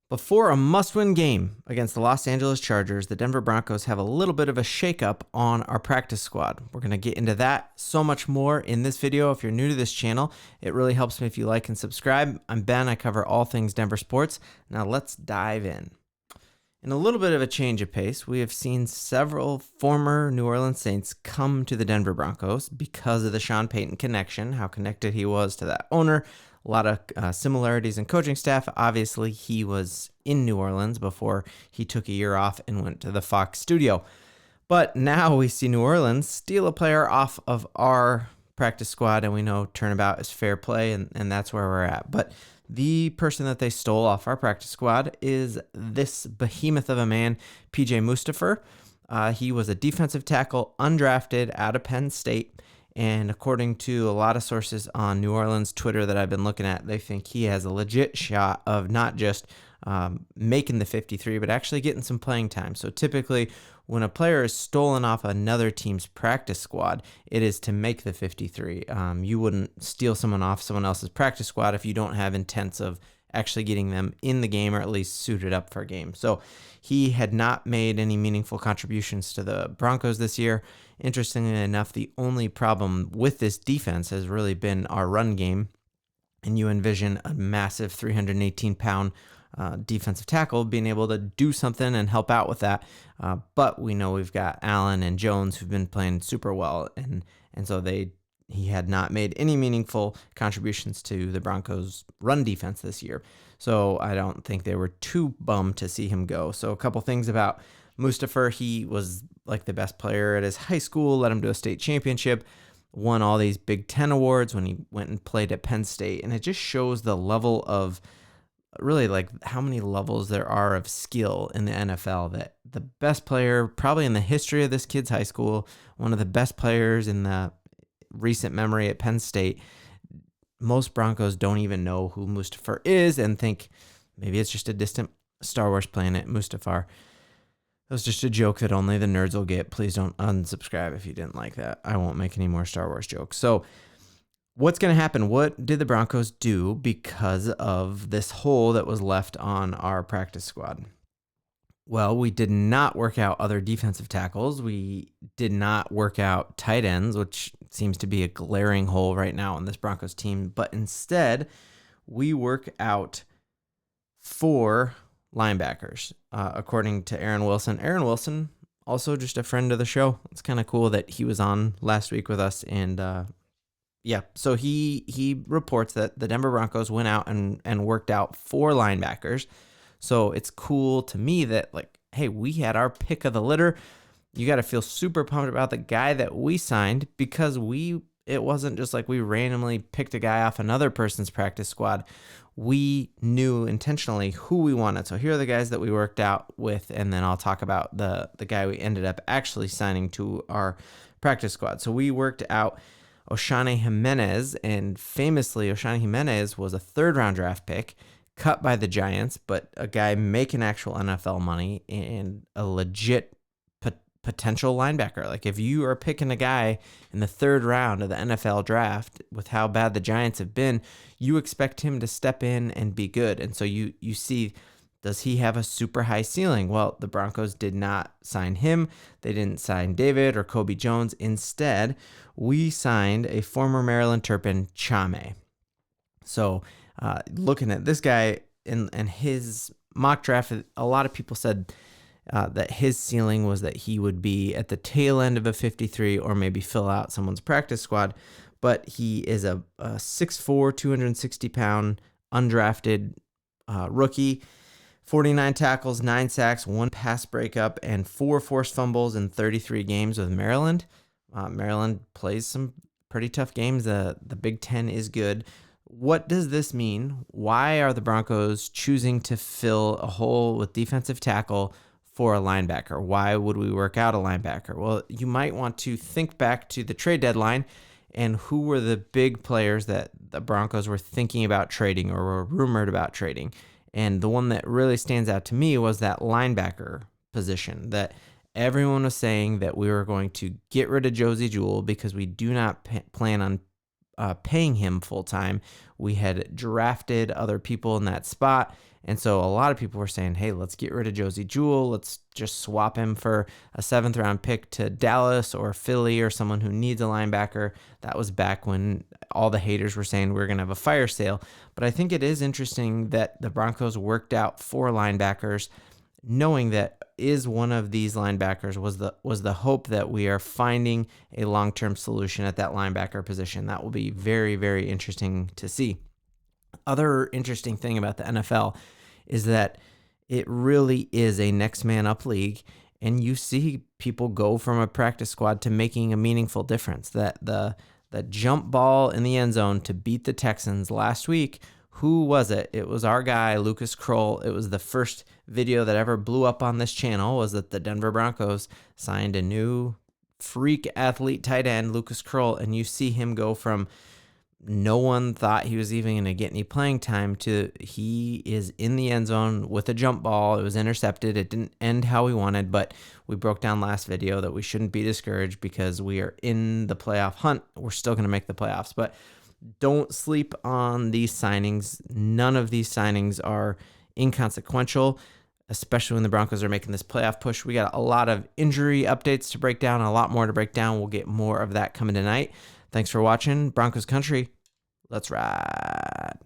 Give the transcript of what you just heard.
Before a must-win game against the Los Angeles Chargers, the Denver Broncos have a little bit of a shakeup on our practice squad. We're going to get into that so much more in this video. If you're new to this channel, it really helps me if you like and subscribe. I'm Ben. I cover all things Denver sports. Now let's dive in. In a little bit of a change of pace, we have seen several former New Orleans Saints come to the Denver Broncos because of the Sean Payton connection, how connected he was to that owner. A lot of similarities in coaching staff. Obviously, he was in New Orleans before he took a year off and went to the Fox studio. But now we see New Orleans steal a player off of our practice squad, and we know turnabout is fair play, and that's where we're at. But the person that they stole off our practice squad is this behemoth of a man, PJ Mustipher. He was a defensive tackle, undrafted out of Penn State. And according to a lot of sources on New Orleans Twitter that I've been looking at, they think he has a legit shot of not just making the 53, but actually getting some playing time. So typically, when a player is stolen off another team's practice squad, it is to make the 53. You wouldn't steal someone off someone else's practice squad if you don't have intents of actually getting them in the game or at least suited up for a game. So he had not made any meaningful contributions to the Broncos this year. Interestingly enough, the only problem with this defense has really been our run game. And you envision a massive 318-pound defensive tackle being able to do something and help out with that. But we know we've got Allen and Jones who've been playing super well. And so he had not made any meaningful contributions to the Broncos' run defense this year. So I don't think they were too bummed to see him go. So a couple things about Mustipher. He was like the best player at his high school, led him to a state championship, won all these Big Ten awards when he went and played at Penn State. And it just shows the level of really like how many levels there are of skill in the NFL, that the best player probably in the history of this kid's high school, one of the best players in the recent memory at Penn State, most Broncos don't even know who Mustipher is and think maybe it's just a distant Star Wars planet, Mustafar. It was just a joke that only the nerds will get. Please don't unsubscribe if you didn't like that. I won't make any more Star Wars jokes. So what's going to happen? What did the Broncos do because of this hole that was left on our practice squad? Well, we did not work out other defensive tackles. We did not work out tight ends, which seems to be a glaring hole right now on this Broncos team. But instead, we work out 4 linebackers, according to Aaron Wilson. Aaron Wilson, also just a friend of the show. It's kind of cool that he was on last week with us. And so he reports that the Denver Broncos went out and worked out 4 linebackers. So it's cool to me that, like, hey, we had our pick of the litter. You got to feel super pumped about the guy that we signed, because it wasn't just like we randomly picked a guy off another person's practice squad. We knew intentionally who we wanted. So here are the guys that we worked out with, and then I'll talk about the guy we ended up actually signing to our practice squad. So we worked out Oshane Jimenez, and famously, Oshane Jimenez was a 3rd-round draft pick, cut by the Giants, but a guy making actual NFL money and a legit potential linebacker. Like, if you are picking a guy in the 3rd round of the NFL draft with how bad the Giants have been, you expect him to step in and be good. And so you see, does he have a super high ceiling? Well, the Broncos did not sign him. They didn't sign David or Kobe Jones. Instead, we signed a former Maryland Terrapin, Chame. So looking at this guy and his mock draft, a lot of people said that his ceiling was that he would be at the tail end of a 53 or maybe fill out someone's practice squad. But he is a 6'4", 260-pound undrafted rookie, 49 tackles, 9 sacks, 1 pass breakup, and 4 forced fumbles in 33 games with Maryland. Maryland plays some pretty tough games. The Big Ten is good. What does this mean? Why are the Broncos choosing to fill a hole with defensive tackle for a linebacker? Why would we work out a linebacker? Well, you might want to think back to the trade deadline and who were the big players that the Broncos were thinking about trading or were rumored about trading. And the one that really stands out to me was that linebacker position, that everyone was saying that we were going to get rid of Josie Jewell because we do not plan on paying him full time. We had drafted other people in that spot, And so a lot of people were saying, hey, let's get rid of Josie Jewell. Let's just swap him for a 7th round pick to Dallas or Philly or someone who needs a linebacker. That was back when all the haters were saying we're going to have a fire sale. But I think it is interesting that the Broncos worked out 4 linebackers, knowing that is one of these linebackers was the hope that we are finding a long-term solution at that linebacker position. That will be very, very interesting to see. Other interesting thing about the NFL is that it really is a next man up league, and you see people go from a practice squad to making a meaningful difference. That the jump ball in the end zone to beat the Texans last week, who was it? It was our guy, Lucas Kroll. It was the first video that ever blew up on this channel, was that the Denver Broncos signed a new freak athlete tight end, Lucas Kroll, and you see him go from no one thought he was even going to get any playing time to he is in the end zone with a jump ball. It was intercepted. It didn't end how we wanted, but we broke down last video that we shouldn't be discouraged because we are in the playoff hunt. We're still going to make the playoffs, but don't sleep on these signings. None of these signings are inconsequential, especially when the Broncos are making this playoff push. We got a lot of injury updates to break down, a lot more to break down. We'll get more of that coming tonight. Thanks for watching Broncos Country. Let's ride.